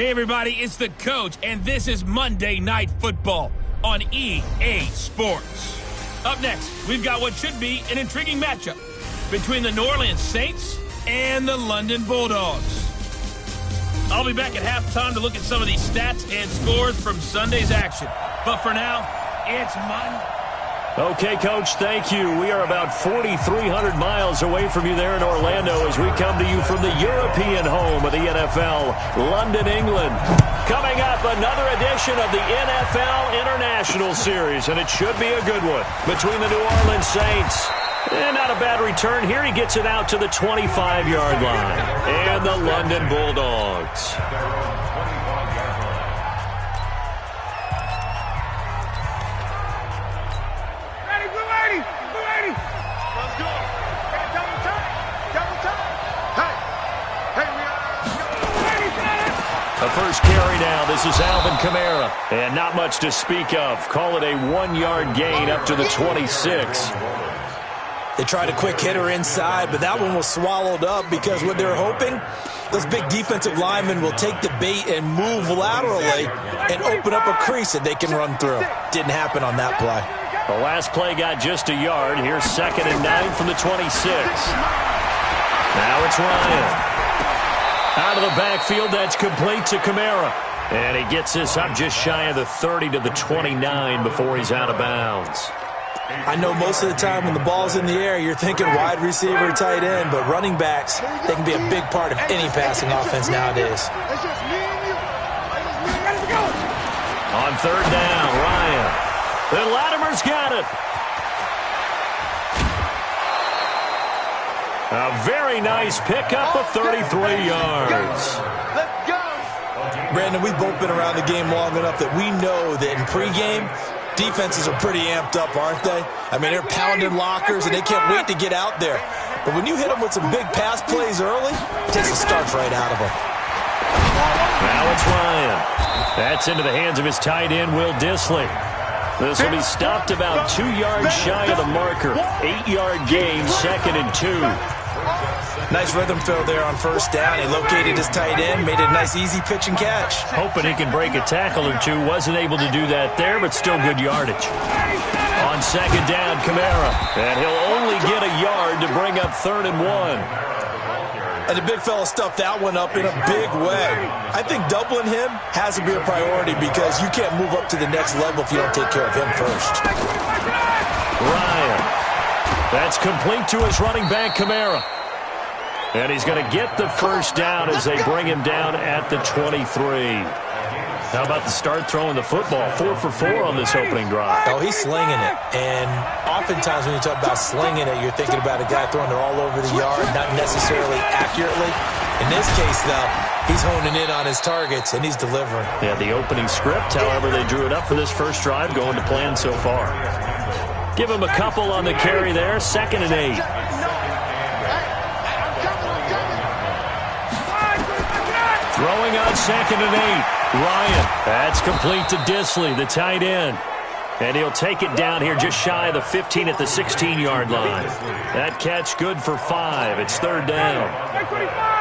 Hey everybody, it's the coach, and this is Monday Night Football on EA Sports. Up next, we've got what should be an intriguing matchup between the New Orleans Saints and the London Bulldogs. I'll be back at halftime to look at some of these stats and scores from Sunday's action. But for now, it's Monday. Okay, Coach, thank you. We are about 4,300 miles away from you there in Orlando as we come to you from the European home of the NFL, London, England. Coming up, another edition of the NFL International Series, and it should be a good one between the New Orleans Saints. And not a bad return here. He gets it out to the 25-yard line. And the London Bulldogs. The first carry now. This is Alvin Kamara. And not much to speak of. Call it a 1-yard gain up to the 26. They tried a quick hitter inside, but that one was swallowed up because what they're hoping, those big defensive linemen will take the bait and move laterally and open up a crease that they can run through. Didn't happen on that play. The last play got just a yard. Here's 2nd and 9 from the 26. Now it's Ryan. Out of the backfield, that's complete to Kamara. And he gets this up just shy of the 30 to the 29 before he's out of bounds. I know most of the time when the ball's in the air, you're thinking wide receiver, tight end, but running backs, they can be a big part of any passing offense nowadays. On 3rd down, Ryan. Then Latimer's got it. A very nice pickup of 33 yards. Brandon, we've both been around the game long enough that we know that in pregame, defenses are pretty amped up, aren't they? I mean, they're pounding lockers, and they can't wait to get out there. But when you hit them with some big pass plays early, it takes the starch right out of them. Now it's Ryan. That's into the hands of his tight end, Will Dissly. This will be stopped about 2 yards shy of the marker. 8-yard gain, 2nd and 2. Nice rhythm throw there on 1st down. He located his tight end, made it a nice easy pitch and catch. Hoping he can break a tackle or two. Wasn't able to do that there, but still good yardage. On 2nd down, Kamara. And he'll only get a yard to bring up 3rd and 1. And the big fella stuffed that one up in a big way. I think doubling him has to be a priority because you can't move up to the next level if you don't take care of him first. Ryan. That's complete to his running back, Kamara. And he's going to get the 1st down as they bring him down at the 23. How about the start throwing the football? 4 for 4 on this opening drive. Oh, he's slinging it. And oftentimes when you talk about slinging it, you're thinking about a guy throwing it all over the yard, not necessarily accurately. In this case, though, he's honing in on his targets, and he's delivering. Yeah, the opening script, however, they drew it up for this first drive, going to plan so far. Give him a couple on the carry there, 2nd and 8. Throwing on 2nd and 8. Ryan. That's complete to Dissly, the tight end. And he'll take it down here just shy of the 15 at the 16-yard line. That catch good for 5. It's 3rd down.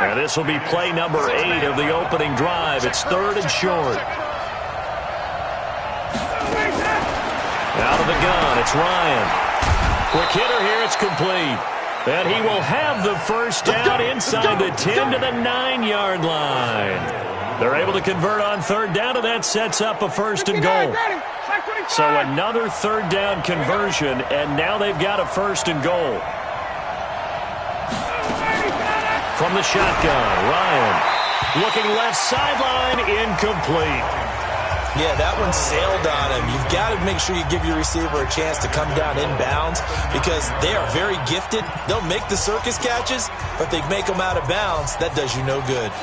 Now this will be play number 8 of the opening drive. It's 3rd and short. Out of the gun, it's Ryan. Quick hitter here, it's complete. And he will have the 1st down inside the 10 to the 9-yard line. They're able to convert on 3rd down, and that sets up a 1st and goal. So another 3rd down conversion, and now they've got a 1st and goal. From the shotgun, Ryan. Looking left sideline, incomplete. Yeah, that one sailed on him. You've got to make sure you give your receiver a chance to come down inbounds because they are very gifted. They'll make the circus catches, but they make them out of bounds. That does you no good.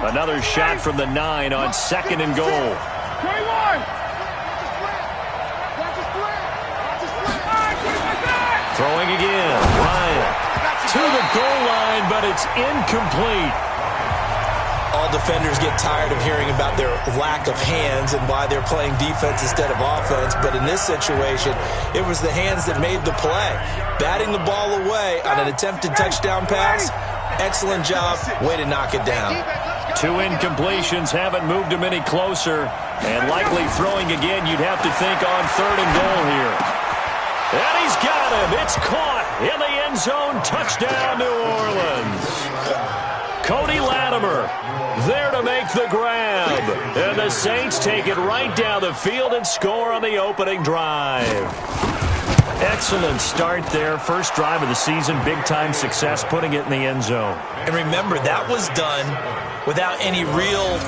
Another shot from the 9 on 2nd and goal. 21. Throwing again, Ryan. To the goal line, but it's incomplete. All defenders get tired of hearing about their lack of hands and why they're playing defense instead of offense. But in this situation, it was the hands that made the play. Batting the ball away on an attempted touchdown pass, Excellent job. Way to knock it down. 2 incompletions haven't moved him any closer. And likely throwing again, you'd have to think on 3rd and goal here. And he's got him. It's caught in the end zone. Touchdown, New Orleans. Cody Latimer there to make the grab. And the Saints take it right down the field and score on the opening drive. Excellent start there. First drive of the season. Big-time success putting it in the end zone. And remember, that was done without any real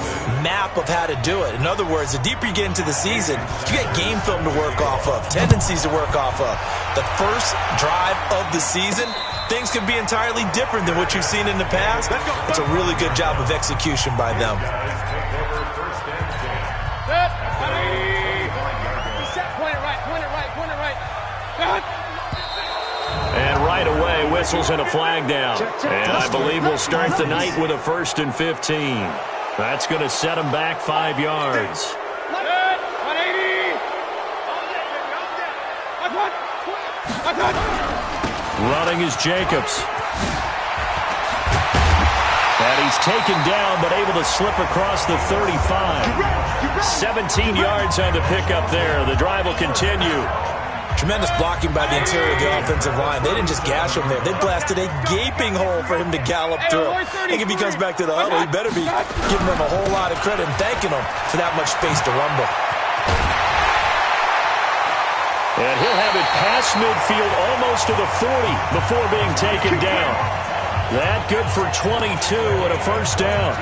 map of how to do it. In other words, the deeper you get into the season, you get game film to work off of, tendencies to work off of. The first drive of the season, things can be entirely different than what you've seen in the past. It's a really good job of execution by them. And right away, whistles and a flag down. And I believe we'll start the night with a 1st and 15. That's going to set him back 5 yards. Running is Jacobs. And he's taken down, but able to slip across the 35. 17 yards on the pickup there. The drive will continue. Tremendous blocking by the interior of the offensive line. They didn't just gash him there. They blasted a gaping hole for him to gallop through. I think if he comes back to the huddle, he better be giving them a whole lot of credit and thanking them for that much space to rumble. And he'll have it past midfield almost to the 40 before being taken down. That good for 22 and a 1st down.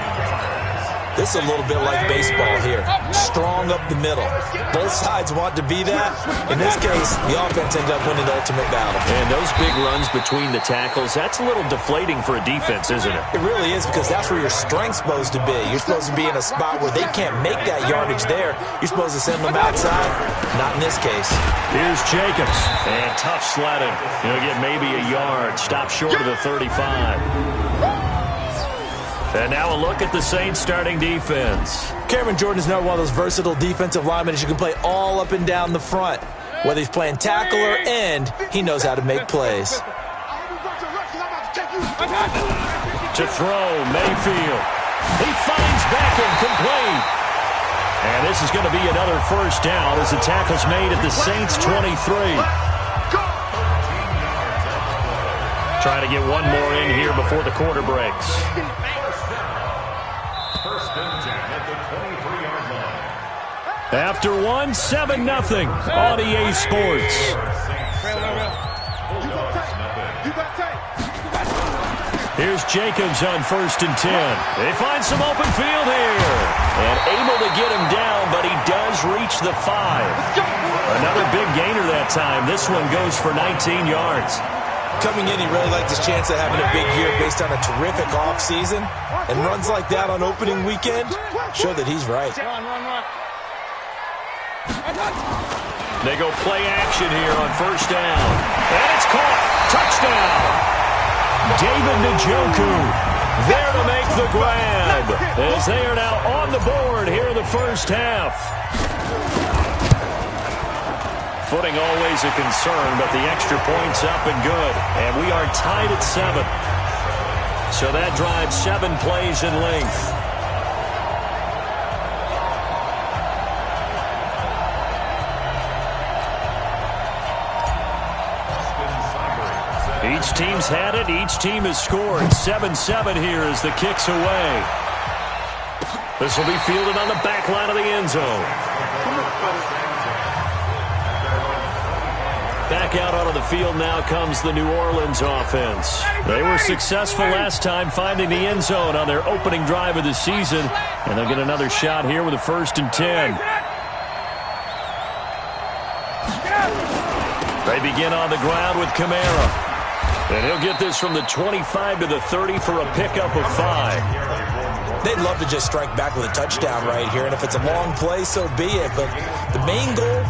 This is a little bit like baseball here. Strong up the middle. Both sides want to be that. In this case, the offense ended up winning the ultimate battle. And those big runs between the tackles, that's a little deflating for a defense, isn't it? It really is, because that's where your strength's supposed to be. You're supposed to be in a spot where they can't make that yardage there. You're supposed to send them outside. Not in this case. Here's Jacobs. And tough sledding. He'll get maybe a yard. Stop short of the 35. And now a look at the Saints starting defense. Cameron Jordan is another one of those versatile defensive linemen that you can play all up and down the front. Whether he's playing tackle or end, he knows how to make plays. To throw, Mayfield. He finds Beckham complete. And this is going to be another 1st down as the tackle's made at the Saints' 23. Trying to get one more in here before the quarter breaks. After 1, 7-0 on EA Sports. Here's Jacobs on 1st and 10. They find some open field here. And able to get him down, but he does reach the 5. Another big gainer that time. This one goes for 19 yards. Coming in, he really liked his chance of having a big year based on a terrific offseason. And runs like that on opening weekend show that he's right. They go play action here on 1st down. And it's caught. Touchdown. David Njoku there to make the grab as they are now on the board here in the 1st half. Footing always a concern, but the extra point's up and good. And we are tied at 7. So that drives 7 plays in length. Each team's had it. Each team has scored. 7-7 here as the kick's away. This will be fielded on the back line of the end zone. Back out onto the field now comes the New Orleans offense. They were successful last time finding the end zone on their opening drive of the season. And they'll get another shot here with a 1st and 10. They begin on the ground with Kamara. And he'll get this from the 25 to the 30 for a pickup of 5. They'd love to just strike back with a touchdown right here, and if it's a long play, so be it. But the main goal,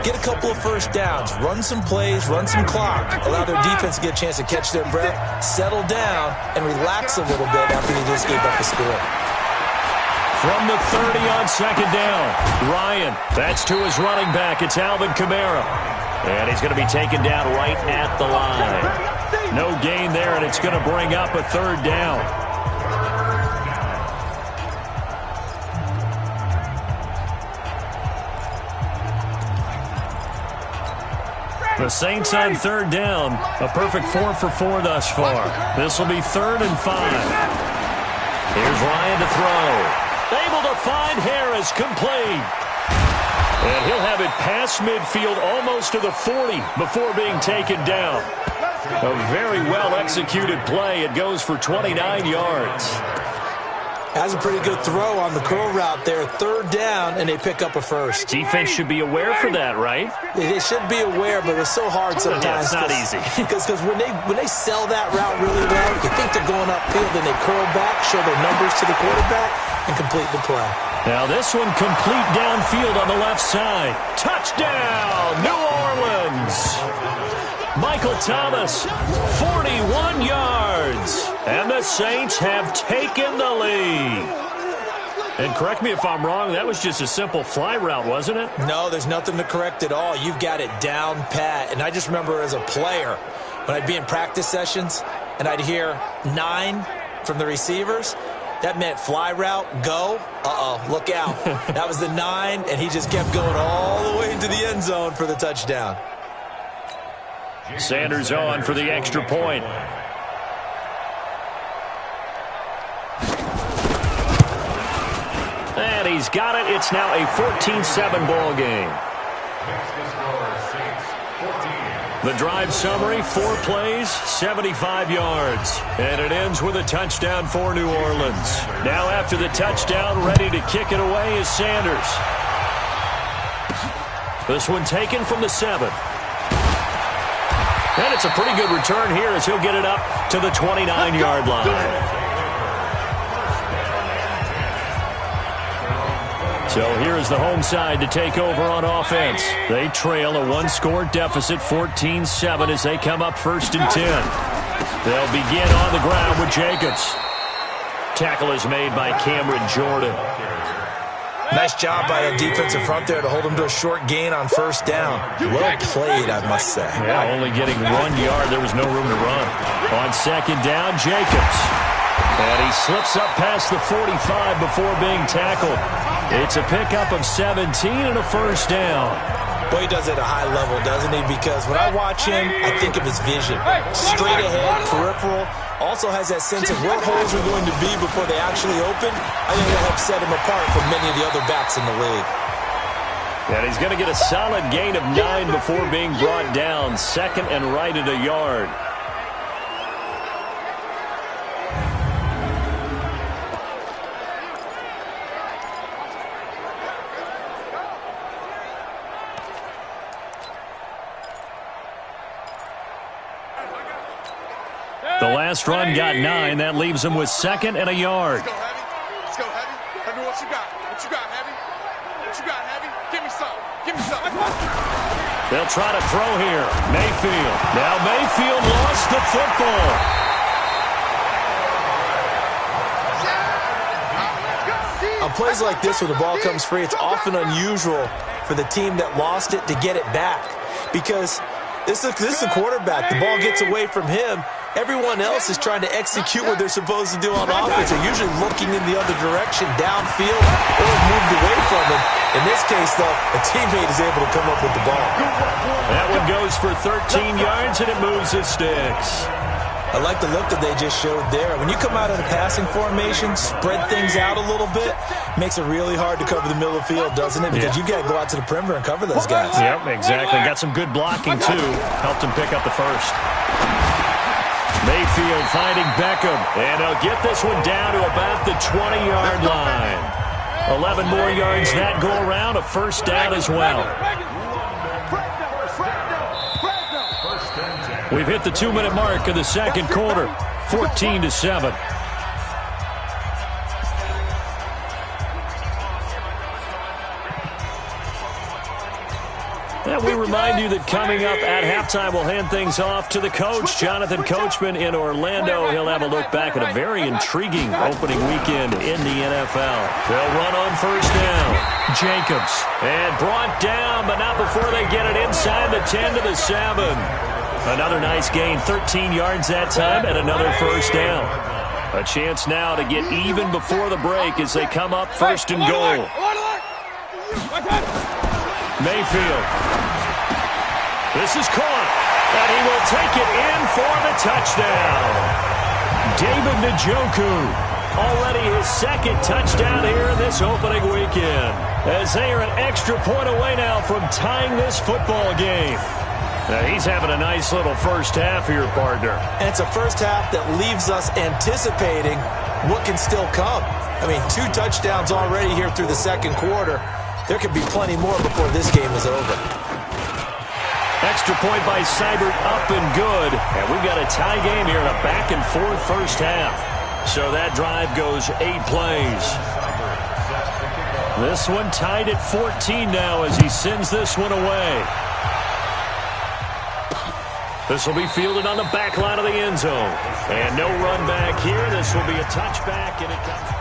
get a couple of 1st downs, run some plays, run some clock, allow their defense to get a chance to catch their breath, settle down, and relax a little bit after they just gave up a score. From the 30 on 2nd down, Ryan, that's to his running back. It's Alvin Kamara. And he's going to be taken down right at the line. No gain there, and it's going to bring up a third down. The Saints on third down. A perfect 4 for 4 thus far. This will be 3rd and 5. Here's Ryan to throw. Able to find Harris, complete. And he'll have it past midfield almost to the 40 before being taken down. A very well-executed play. It goes for 29 yards. Has a pretty good throw on the curl route there. 3rd down, and they pick up a first. Defense should be aware for that, right? They should be aware, but it's so hard sometimes. Yeah, it's not easy. Because when they sell that route really well, you think they're going upfield, then they curl back, show their numbers to the quarterback, and complete the play. Now this one complete downfield on the left side. Touchdown, New Orleans. Michael Thomas, 41 yards. And the Saints have taken the lead. And correct me if I'm wrong, that was just a simple fly route, wasn't it? No, there's nothing to correct at all. You've got it down pat. And I just remember as a player, when I'd be in practice sessions, and I'd hear 9 from the receivers, that meant fly route, go, look out. That was the 9, and he just kept going all the way into the end zone for the touchdown. Sanders on for the extra point. And he's got it. It's now a 14-7 ball game. The drive summary, 4 plays, 75 yards. And it ends with a touchdown for New Orleans. Now after the touchdown, ready to kick it away is Sanders. This one taken from the 7. And it's a pretty good return here as he'll get it up to the 29-yard line. So here is the home side to take over on offense. They trail a 1-score deficit, 14-7, as they come up 1st and 10. They'll begin on the ground with Jacobs. Tackle is made by Cameron Jordan. Nice job by the defensive front there to hold him to a short gain on 1st down. Well played, I must say. Yeah, only getting 1 yard. There was no room to run. On 2nd down, Jacobs. And he slips up past the 45 before being tackled. It's a pickup of 17 and a 1st down. Boy, he does it at a high level, doesn't he? Because when I watch him, I think of his vision. Straight ahead, peripheral. Also has that sense of where holes are going to be before they actually open. I think that'll help set him apart from many of the other backs in the league. And he's going to get a solid gain of 9 before being brought down. 2nd and right at a yard. The last run got 9. That leaves him with 2nd and a yard. Let's go, Heavy. Let's go, Heavy. Heavy, what you got? What you got, Heavy? What you got, Heavy? Give me some. Give me some. They'll try to throw here. Mayfield. Now Mayfield lost the football. On plays like this, when the ball comes free, it's often unusual for the team that lost it to get it back. Because this is a quarterback. The ball gets away from him. Everyone else is trying to execute what they're supposed to do on offense. They're usually looking in the other direction, downfield, or moved away from him. In this case, though, a teammate is able to come up with the ball. That one goes for 13 yards, and it moves his sticks. I like the look that they just showed there. When you come out of the passing formation, spread things out a little bit, makes it really hard to cover the middle of the field, doesn't it? Because you got to go out to the perimeter and cover those guys. Yep, exactly. Got some good blocking, too. Helped him pick up the first. Mayfield finding Beckham, and he'll get this one down to about the 20-yard line. 11 more yards that go around, a 1st down as well. We've hit the 2-minute mark of the 2nd quarter, 14-7. And we remind you that coming up at halftime, we'll hand things off to the coach, Jonathan Coachman in Orlando. He'll have a look back at a very intriguing opening weekend in the NFL. They'll run on 1st down. Jacobs. And brought down, but not before they get it inside the 10 to the 7. Another nice gain, 13 yards that time, and another first down. A chance now to get even before the break as they come up first and goal. Mayfield. This is caught, and he will take it in for the touchdown. David Njoku, already his second touchdown here this opening weekend, as they are an extra point away now from tying this football game. Now, he's having a nice little first half here, partner. And it's a first half that leaves us anticipating what can still come. I mean, 2 touchdowns already here through the second quarter. There could be plenty more before this game is over. Extra point by Seibert, up and good. And we've got a tie game here in a back-and-forth first half. So that drive goes 8 plays. This one tied at 14 now as he sends this one away. This will be fielded on the back line of the end zone. And no run back here. This will be a touchback, and it comes.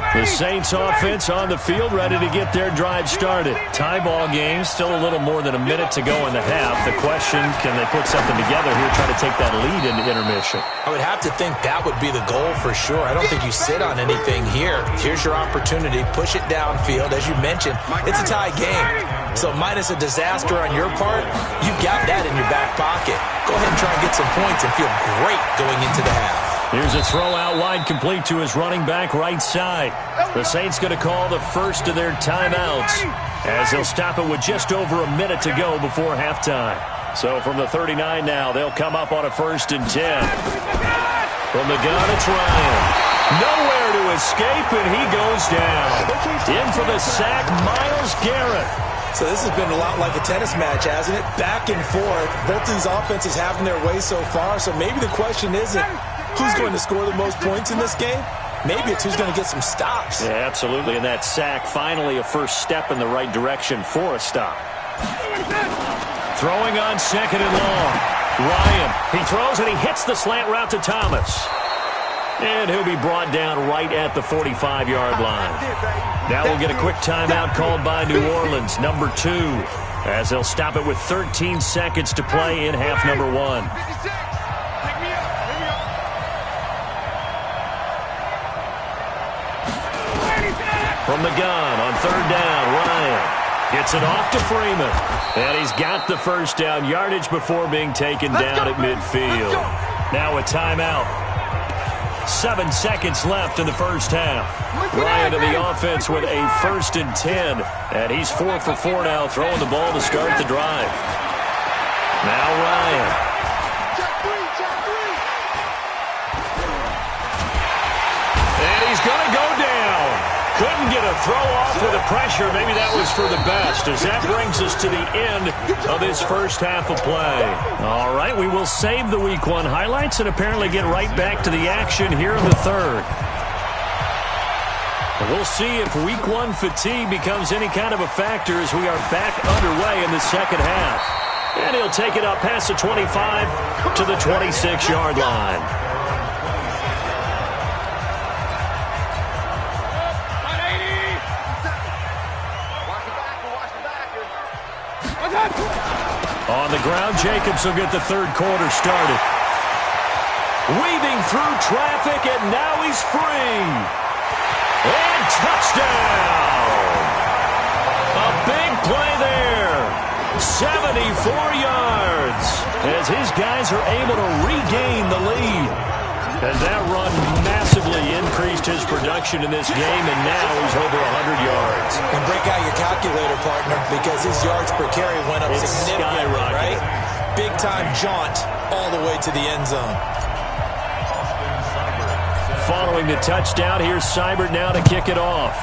The Saints offense on the field, ready to get their drive started. Tie ball game, still a little more than a minute to go in the half. The question, can they put something together here, try to take that lead into intermission? I would have to think that would be the goal for sure. I don't think you sit on anything here. Here's your opportunity. Push it downfield. As you mentioned, it's a tie game. So minus a disaster on your part, you've got that in your back pocket. Go ahead and try and get some points and feel great going into the half. Here's a throw out wide, complete to his running back right side. The Saints going to call the first of their timeouts as they'll stop it with just over a minute to go before halftime. So from the 39 now, they'll come up on a 1st and 10. From the gun, it's Ryan. Nowhere to escape, and he goes down. In for the sack, Myles Garrett. So this has been a lot like a tennis match, hasn't it? Back and forth. Both these offenses having their way so far. So maybe the question isn't who's going to score the most points in this game. Maybe it's who's going to get some stops. Yeah, absolutely. And that sack, finally a first step in the right direction for a stop. Throwing on 2nd and long. Ryan, he throws and he hits the slant route to Thomas. And he'll be brought down right at the 45-yard line. Now we'll get a quick timeout called by New Orleans, number 2, as they'll stop it with 13 seconds to play in half number 1. From the gun on 3rd down, Ryan gets it off to Freeman. And he's got the first down, yardage before being taken down at midfield. Now a timeout. 7 seconds left in the first half. Ryan to the offense with a 1st and 10. And he's 4 for 4 now, throwing the ball to start the drive. Now Ryan. And he's going to go down. Couldn't get a throw off with the pressure. Maybe that was for the best, as that brings us to the end of this first half of play. All right, we will save the Week 1 highlights and apparently get right back to the action here in the third. And we'll see if Week 1 fatigue becomes any kind of a factor as we are back underway in the second half. And he'll take it up past the 25 to the 26-yard line. On the ground, Jacobs will get the third quarter started. Weaving through traffic, and now he's free. And touchdown! A big play there. 74 yards as his guys are able to regain the lead. And that run massively increased his production in this game, and now he's over 100 yards. And break out your calculator, partner, because his yards per carry went up significantly, right? Big-time jaunt all the way to the end zone. Following the touchdown, here's Seibert now to kick it off.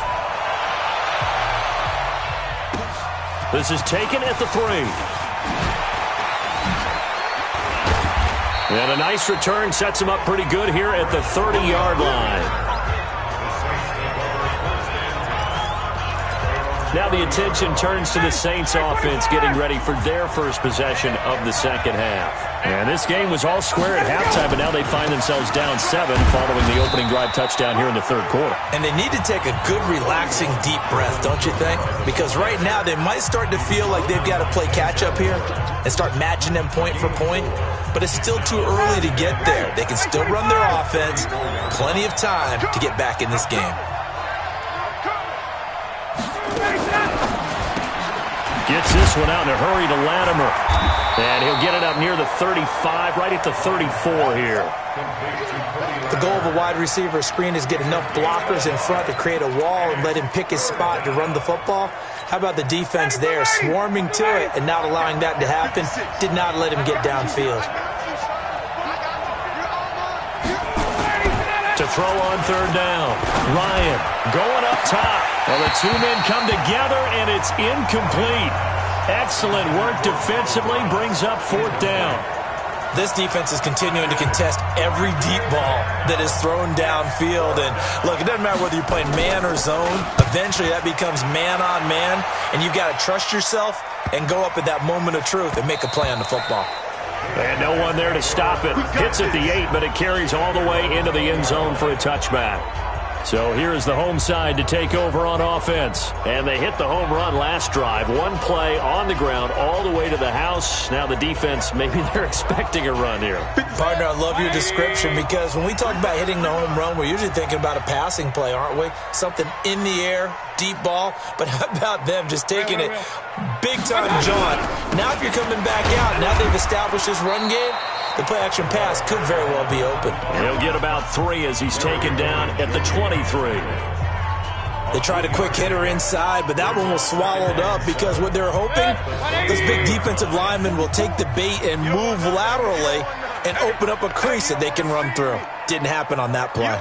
This is taken at the 3. And a nice return sets him up pretty good here at the 30-yard line. Now the attention turns to the Saints offense getting ready for their first possession of the second half. And this game was all square at halftime, but now they find themselves down 7 following the opening drive touchdown here in the third quarter. And they need to take a good, relaxing, deep breath, don't you think? Because right now they might start to feel like they've got to play catch-up here and start matching them point for point. But it's still too early to get there. They can still run their offense. Plenty of time to get back in this game. Gets this one out in a hurry to Latimer. And he'll get it up near the 35, right at the 34 here. The goal of a wide receiver screen is get enough blockers in front to create a wall and let him pick his spot to run the football. How about the defense there, swarming to it and not allowing that to happen? Did not let him get downfield. To throw on third down. Ryan going up top. Well, the two men come together, and it's incomplete. Excellent work defensively, brings up fourth down. This defense is continuing to contest every deep ball that is thrown downfield. And, look, it doesn't matter whether you're playing man or zone. Eventually, that becomes man on man, and you've got to trust yourself and go up at that moment of truth and make a play on the football. And no one there to stop it. Hits at the 8, but it carries all the way into the end zone for a touchback. So here is the home side to take over on offense. And they hit the home run last drive. One play on the ground all the way to the house. Now the defense, maybe they're expecting a run here. Partner, I love your description because when we talk about hitting the home run, we're usually thinking about a passing play, aren't we? Something in the air, deep ball. But how about them just taking it big time, John? Now if you're coming back out, now they've established this run game, the play-action pass could very well be open. He'll get about 3 as he's taken down at the 23. They tried a quick hitter inside, but that one was swallowed up because what they're hoping, this big defensive lineman will take the bait and move laterally and open up a crease that they can run through. Didn't happen on that play.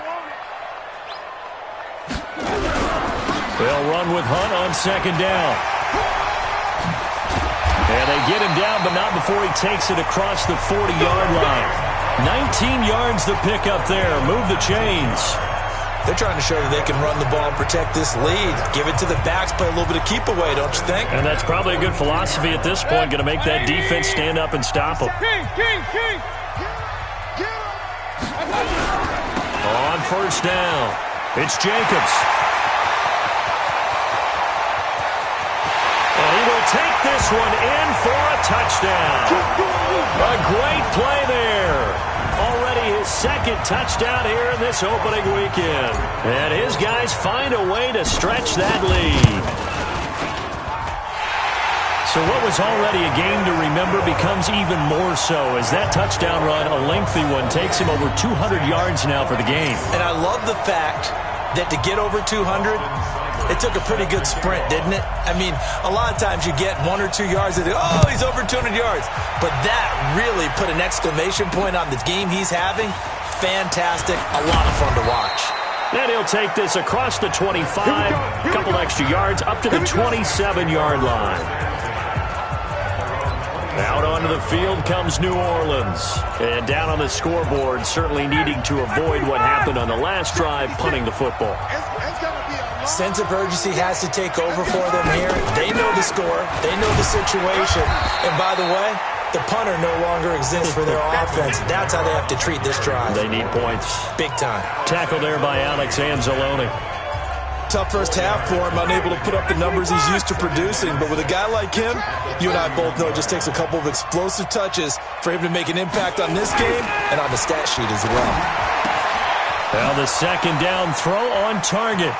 They'll run with Hunt on second down. And they get him down, but not before he takes it across the 40-yard line. 19 yards to pick up there. Move the chains. They're trying to show that they can run the ball and protect this lead. Give it to the backs, play a little bit of keep away, don't you think? And that's probably a good philosophy at this point. Going to make that defense stand up and stop them. On first down, it's Jacobs. And he will take this one in for a touchdown. A great play there. Already his second touchdown here in this opening weekend. And his guys find a way to stretch that lead. So what was already a game to remember becomes even more so as that touchdown run, a lengthy one, takes him over 200 yards now for the game. And I love the fact that to get over 200, it took a pretty good sprint, didn't it? I mean, a lot of times you get 1 or 2 yards and oh, he's over 200 yards. But that really put an exclamation point on the game he's having. Fantastic. A lot of fun to watch. And he'll take this across the 25, a couple extra yards, up to the 27-yard line. Out onto the field comes New Orleans. And down on the scoreboard, certainly needing to avoid what happened on the last drive, punting the football. Sense of urgency has to take over for them here. They know the score. They know the situation. And by the way, the punter no longer exists for their offense. That's how they have to treat this drive. They need points. Big time. Tackle there by Alex Anzalone. Tough first half for him, unable to put up the numbers he's used to producing. But with a guy like him, you and I both know it just takes a couple of explosive touches for him to make an impact on this game and on the stat sheet as well. Now the second down throw on target.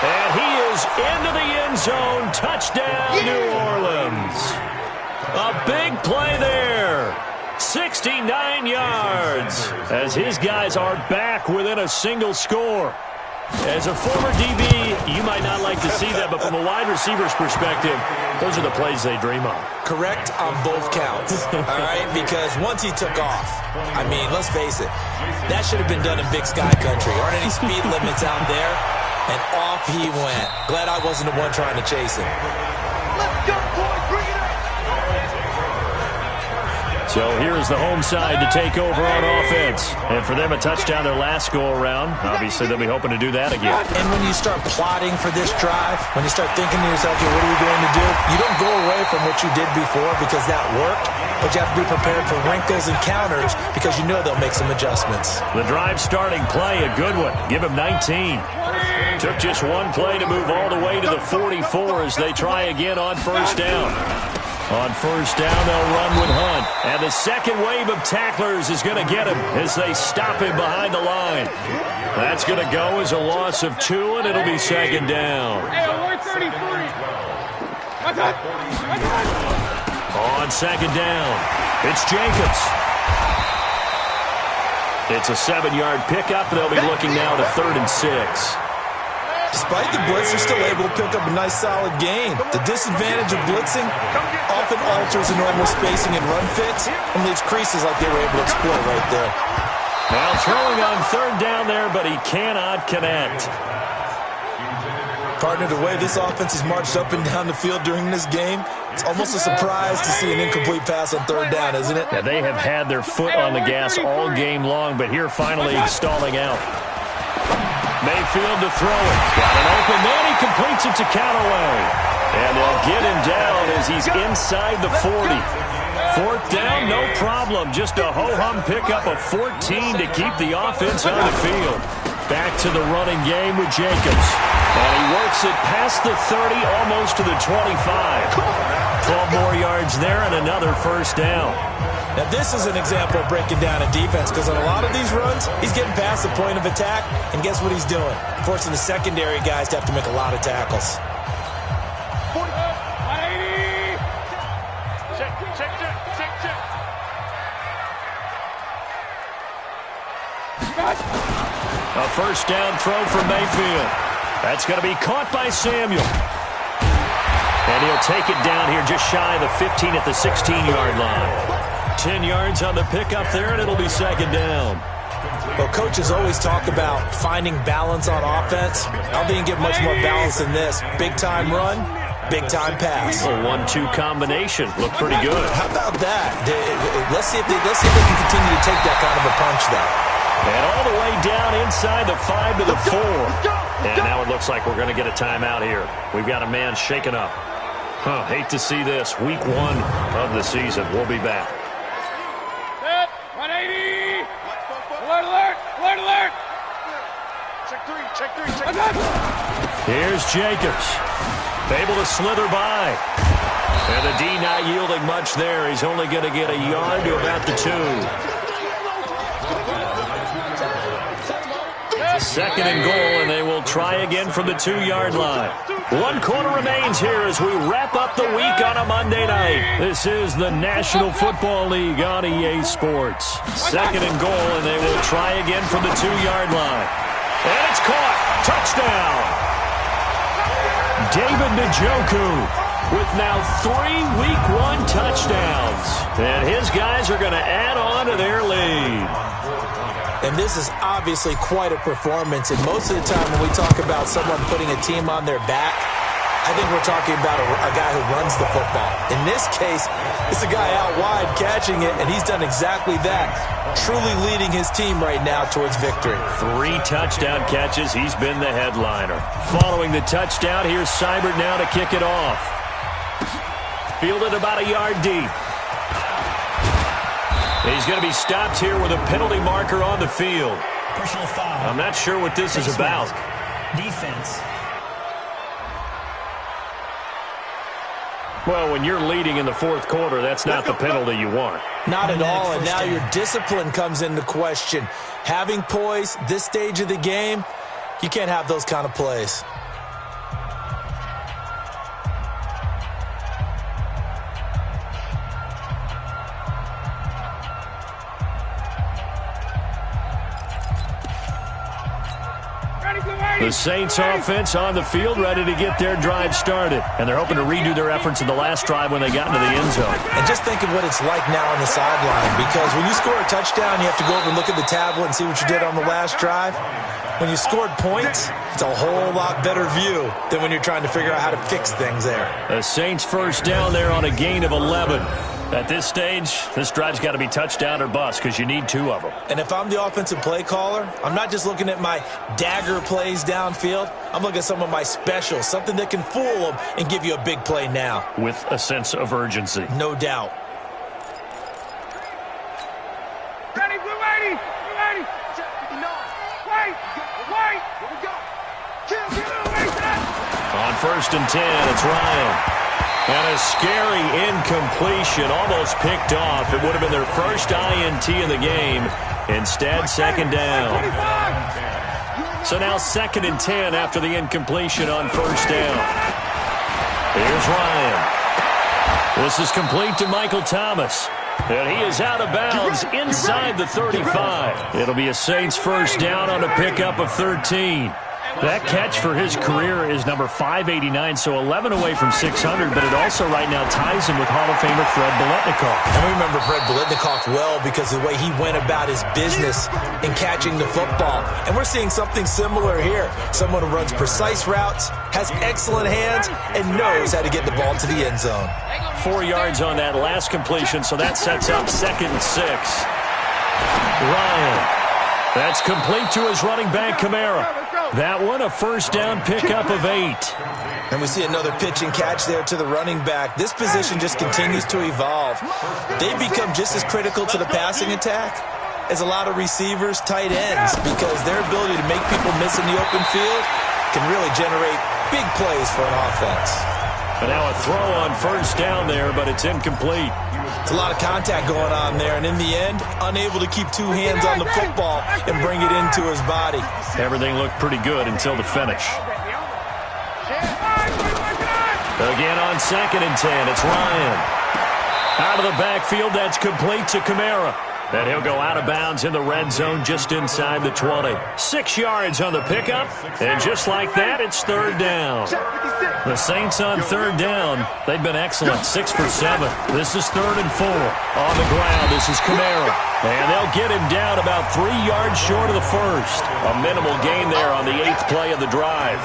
And he is into the end zone. Touchdown, New Orleans. A big play there. 69 yards as his guys are back within a single score. As a former DB, you might not like to see that, but from a wide receiver's perspective, those are the plays they dream of. Correct on both counts, all right? Because once he took off, I mean, let's face it, that should have been done in Big Sky Country. Aren't any speed limits out there? And off he went. Glad I wasn't the one trying to chase him. Let's go, boys. Bring it up. So here's the home side to take over on offense. And for them, a touchdown their last go-around. Obviously, they'll be hoping to do that again. And when you start plotting for this drive, when you start thinking to yourself, okay, what are we going to do? You don't go away from what you did before because that worked, but you have to be prepared for wrinkles and counters because you know they'll make some adjustments. The drive starting play, a good one. Give him 19. Took just one play to move all the way to the 44 as they try again on first down. On first down, they'll run with Hunt. And the second wave of tacklers is going to get him as they stop him behind the line. That's going to go as a loss of 2, and it'll be second down. On second down, it's Jacobs. It's a 7-yard pickup. They'll be looking now to 3rd and 6. Despite the blitz, they're still able to pick up a nice, solid gain. The disadvantage of blitzing often alters the normal spacing and run fits and leaves creases like they were able to exploit right there. Now throwing on 3rd down there, but he cannot connect. Partner, the way this offense has marched up and down the field during this game, it's almost a surprise to see an incomplete pass on 3rd down, isn't it? Yeah, they have had their foot on the gas all game long, but here finally stalling out. Mayfield to throw it. Got an open man. He completes it to Callaway. And they'll get him down as he's inside the 40. 4th down, no problem. Just a ho-hum pickup of 14 to keep the offense on the field. Back to the running game with Jacobs. And he works it past the 30, almost to the 25. 12 more yards there and another first down. Now, this is an example of breaking down a defense because on a lot of these runs, he's getting past the point of attack, and guess what he's doing? Forcing the secondary guys to have to make a lot of tackles. A first down throw from Mayfield. That's going to be caught by Samuel. And he'll take it down here just shy of the 15 at the 16-yard line. 10 yards on the pickup there, and it'll be second down. Well, coaches always talk about finding balance on offense. I don't think you can get much more balance than this. Big-time run, big-time pass. A 1-2 combination. Looked pretty good. How about that? Let's see if they can continue to take that kind of a punch, though. And all the way down inside the 5 to the 4. And now it looks like we're going to get a timeout here. We've got a man shaken up. Hate to see this. Week 1 of the season. We'll be back. Set, 180. Alert, alert, alert, alert. Check three. Here's Jacobs. Able to slither by. And the D not yielding much there. He's only going to get a yard to about the 2. Second and goal, and they will try again from the 2-yard line. 1 quarter remains here as we wrap up the week on a Monday night. This is the National Football League on EA Sports. Second and goal, and they will try again from the 2-yard line. And it's caught. Touchdown. David Njoku with now 3 Week 1 touchdowns. And his guys are going to add on to their lead. And this is obviously quite a performance. And most of the time when we talk about someone putting a team on their back, I think we're talking about a guy who runs the football. In this case, it's a guy out wide catching it, and he's done exactly that, truly leading his team right now towards victory. 3 touchdown catches. He's been the headliner. Following the touchdown, here's Seibert now to kick it off. Fielded about a yard deep. He's going to be stopped here with a penalty marker on the field. Personal foul. I'm not sure what this is about. Defense. Well, when you're leading in the 4th quarter, that's not the penalty you want. Not at all, and now your discipline comes into question. Having poise, this stage of the game, you can't have those kind of plays. The Saints offense on the field, ready to get their drive started. And they're hoping to redo their efforts in the last drive when they got into the end zone. And just think of what it's like now on the sideline. Because when you score a touchdown, you have to go over and look at the tablet and see what you did on the last drive. When you scored points, it's a whole lot better view than when you're trying to figure out how to fix things there. The Saints first down there on a gain of 11. At this stage, this drive's got to be touchdown or bust because you need 2 of them. And if I'm the offensive play caller, I'm not just looking at my dagger plays downfield. I'm looking at some of my specials, something that can fool them and give you a big play now. With a sense of urgency. No doubt. Ready, blue 80, blue 80. Wait. Here we go. On 1st and 10, it's Ryan. And a scary incompletion, almost picked off. It would have been their first INT in the game. Instead, 2nd down. So now 2nd and 10 after the incompletion on 1st down. Here's Ryan. This is complete to Michael Thomas. And he is out of bounds inside the 35. It'll be a Saints first down on a pickup of 13. That catch for his career is number 589, so 11 away from 600, but it also right now ties him with Hall of Famer Fred Biletnikoff. And we remember Fred Biletnikoff well because of the way he went about his business in catching the football. And we're seeing something similar here. Someone who runs precise routes, has excellent hands, and knows how to get the ball to the end zone. 4 yards on that last completion, so that sets up 2nd and 6. Ryan. That's complete to his running back, Kamara. That one, a first down pickup of 8. And we see another pitch and catch there to the running back. This position just continues to evolve. They become just as critical to the passing attack as a lot of receivers, tight ends, because their ability to make people miss in the open field can really generate big plays for an offense. But now a throw on first down there, but it's incomplete. It's a lot of contact going on there, and in the end, unable to keep 2 hands on the football and bring it into his body. Everything looked pretty good until the finish. Again on 2nd and 10, it's Ryan. Out of the backfield, that's complete to Kamara. And he'll go out of bounds in the red zone just inside the 20. 6 yards on the pickup, and just like that, it's 3rd down. The Saints on 3rd down. They've been excellent, 6 for 7. This is 3rd and 4. On the ground, this is Kamara. And they'll get him down about 3 yards short of the first. A minimal gain there on the 8th play of the drive.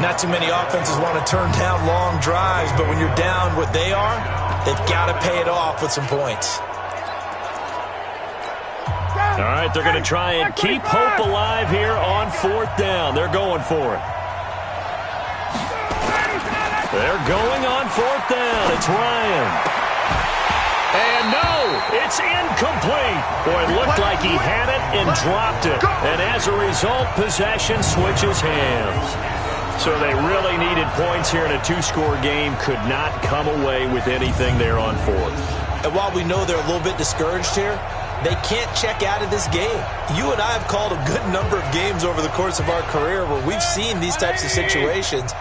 Not too many offenses want to turn down long drives, but when you're down what they are, they've got to pay it off with some points. All right, they're going to try and keep hope alive here on 4th down. They're going for it. They're going on 4th down. It's Ryan. And no, it's incomplete. Boy, it looked like he had it and dropped it. And as a result, possession switches hands. So they really needed points here in a 2-score game. Could not come away with anything there on 4th. And while we know they're a little bit discouraged here, they can't check out of this game. You and I have called a good number of games over the course of our career where we've seen these types of situations.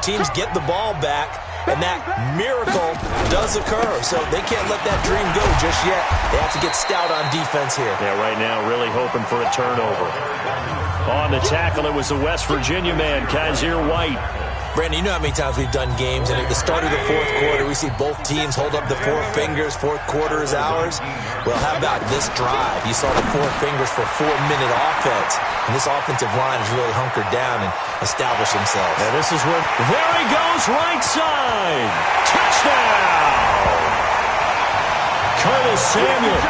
Teams get the ball back, and that miracle does occur. So they can't let that dream go just yet. They have to get stout on defense here. Yeah, right now really hoping for a turnover. On the tackle, it was the West Virginia man, Kaiser White. Brandon, you know how many times we've done games, and at the start of the 4th quarter, we see both teams hold up the 4 fingers, 4th quarter is ours. Well, how about this drive? You saw the 4 fingers for 4-minute offense, and this offensive line has really hunkered down and established themselves. And this is where, there he goes, right side. Touchdown! Curtis Samuel,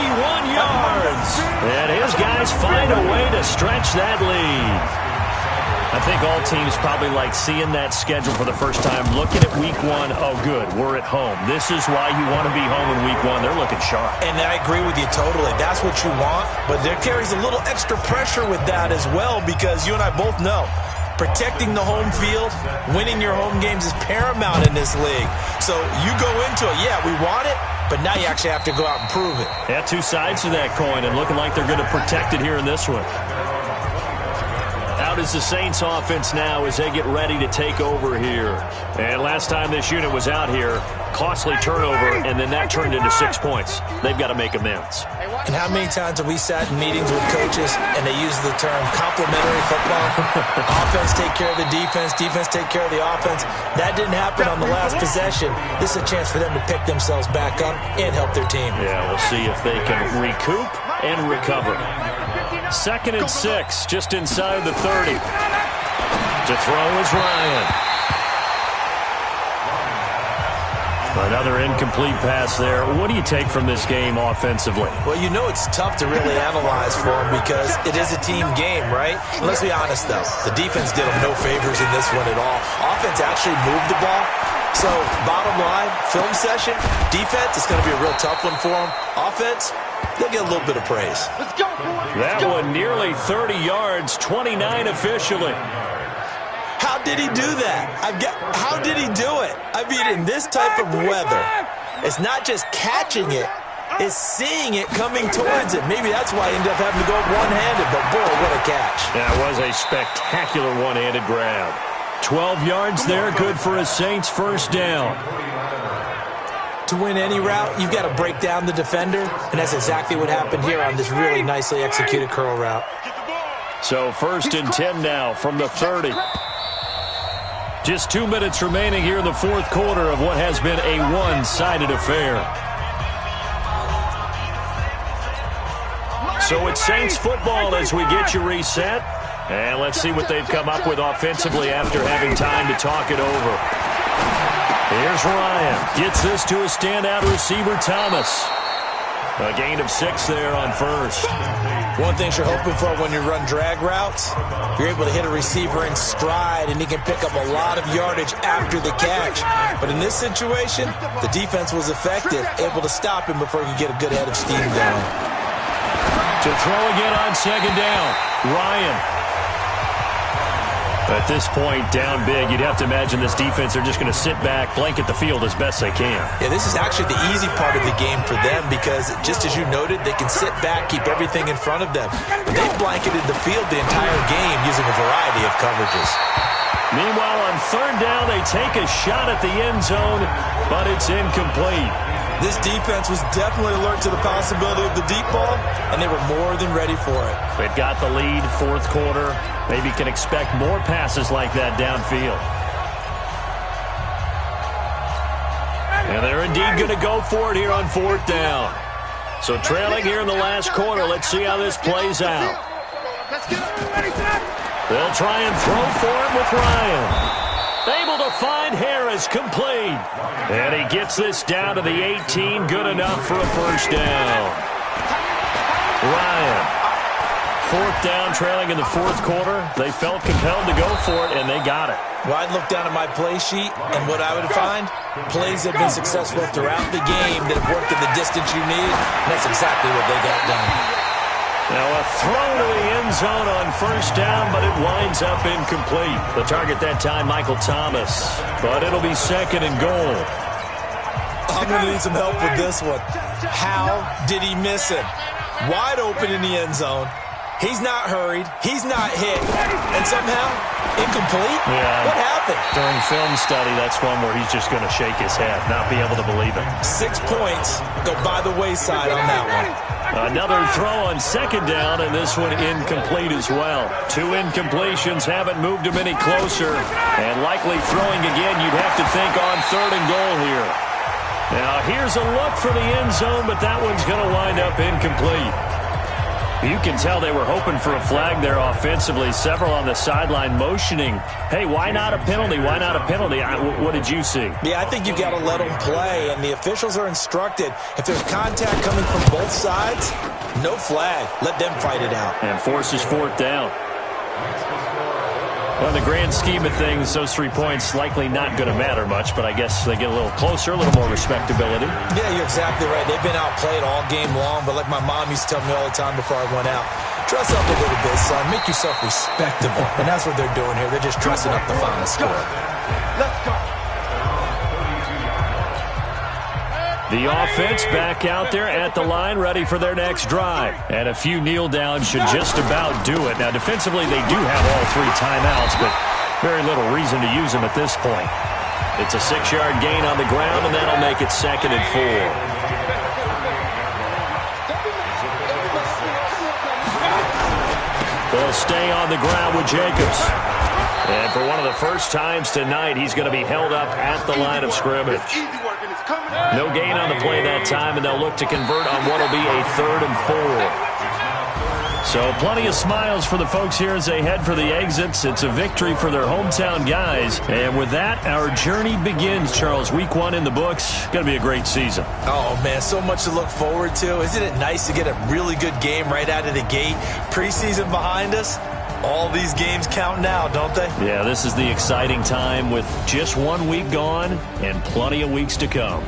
81 yards. And his guys find a way to stretch that lead. I think all teams probably like seeing that schedule for the first time, looking at week 1. Oh, good, we're at home. This is why you want to be home in week 1. They're looking sharp. And I agree with you totally. That's what you want, but there carries a little extra pressure with that as well because you and I both know protecting the home field, winning your home games is paramount in this league. So you go into it, yeah, we want it, but now you actually have to go out and prove it. Yeah, 2 sides to that coin, and looking like they're going to protect it here in this one. Out is the Saints offense now as they get ready to take over here. And last time this unit was out here, costly turnover, and then that turned into 6 points. They've got to make amends. And how many times have we sat in meetings with coaches and they use the term complementary football? Offense take care of the defense, defense take care of the offense. That didn't happen on the last possession. This is a chance for them to pick themselves back up and help their team. Yeah, we'll see if they can recoup and recover. 2nd and 6, just inside the 30. To throw is Ryan. Another incomplete pass there. What do you take from this game offensively? Well, you know it's tough to really analyze for them because it is a team game, right? And let's be honest, though. The defense did them no favors in this one at all. Offense actually moved the ball. So, bottom line, film session, defense, it's going to be a real tough one for them. Offense, they'll get a little bit of praise. Let's go, boys. That one nearly 30 yards, 29 officially. How did he do that? How did he do it? I mean, in this type of weather, it's not just catching it, it's seeing it coming towards it. Maybe that's why he ended up having to go one-handed, but boy, what a catch. That was a spectacular one-handed grab. 12 yards there, good for a Saints first down. To win any route, you've got to break down the defender, and that's exactly what happened here on this really nicely executed curl route. So 1st and 10 now from the 30. Just 2 minutes remaining here in the 4th quarter of what has been a one-sided affair. So it's Saints football as we get you reset. And let's see what they've come up with offensively after having time to talk it over. Here's Ryan. Gets this to a standout receiver, Thomas. A gain of 6 there on first. One thing you're hoping for when you run drag routes, you're able to hit a receiver in stride, and he can pick up a lot of yardage after the catch. But in this situation, the defense was effective, able to stop him before he could get a good head of steam going. To throw again on 2nd down, Ryan. At this point, down big, you'd have to imagine this defense are just going to sit back, blanket the field as best they can. Yeah, this is actually the easy part of the game for them because, just as you noted, they can sit back, keep everything in front of them. But they blanketed the field the entire game using a variety of coverages. Meanwhile, on 3rd down, they take a shot at the end zone, but it's incomplete. This defense was definitely alert to the possibility of the deep ball, and they were more than ready for it. They've got the lead, 4th quarter. Maybe can expect more passes like that downfield. And they're indeed going to go for it here on 4th down. So trailing here in the last quarter. Let's see how this plays out. They'll try and throw for it with Ryan. Able to find Harris, complete. And he gets this down to the 18, good enough for a first down. Ryan, 4th down, trailing in the 4th quarter. They felt compelled to go for it, and they got it. Well, I'd look down at my play sheet, and what I would find, plays have been successful throughout the game that have worked at the distance you need, and that's exactly what they got done. Now a throw to the end zone on first down, but it winds up incomplete. The target that time, Michael Thomas. But it'll be 2nd and goal. I'm going to need some help with this one. How did he miss him? Wide open in the end zone. He's not hurried. He's not hit. And somehow, incomplete? Yeah. What happened? During film study, that's one where he's just going to shake his head, not be able to believe it. 6 points go by the wayside on that one. Another throw on 2nd down, and this one incomplete as well. 2 incompletions haven't moved him any closer, and likely throwing again, you'd have to think on 3rd and goal here. Now, here's a look for the end zone, but that one's going to wind up incomplete. You can tell they were hoping for a flag there offensively. Several on the sideline motioning, hey, why not a penalty? Why not a penalty? What did you see? Yeah, I think you've got to let them play, and the officials are instructed. If there's contact coming from both sides, no flag. Let them fight it out. And forces 4th down. Well, in the grand scheme of things, those 3 points likely not going to matter much, but I guess they get a little closer, a little more respectability. Yeah, you're exactly right. They've been outplayed all game long, but like my mom used to tell me all the time before I went out, dress up a little bit, son. Make yourself respectable. And that's what they're doing here. They're just dressing up the final score. Let's go. The offense back out there at the line, ready for their next drive. And a few kneel downs should just about do it. Now, defensively, they do have all 3 timeouts, but very little reason to use them at this point. It's a 6-yard gain on the ground, and that'll make it 2nd and 4. They'll stay on the ground with Jacobs. And for one of the first times tonight, he's going to be held up at the line of scrimmage. No gain on the play that time, and they'll look to convert on what will be a 3rd and 4. So plenty of smiles for the folks here as they head for the exits. It's a victory for their hometown guys. And with that, our journey begins, Charles. Week 1 in the books. Going to be a great season. Oh, man, so much to look forward to. Isn't it nice to get a really good game right out of the gate? Preseason behind us. All these games count now, don't they? Yeah, this is the exciting time with just 1 week gone and plenty of weeks to come.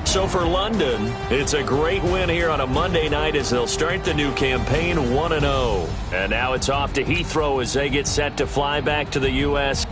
So for London, it's a great win here on a Monday night as they'll start the new campaign 1-0. And now it's off to Heathrow as they get set to fly back to the U.S.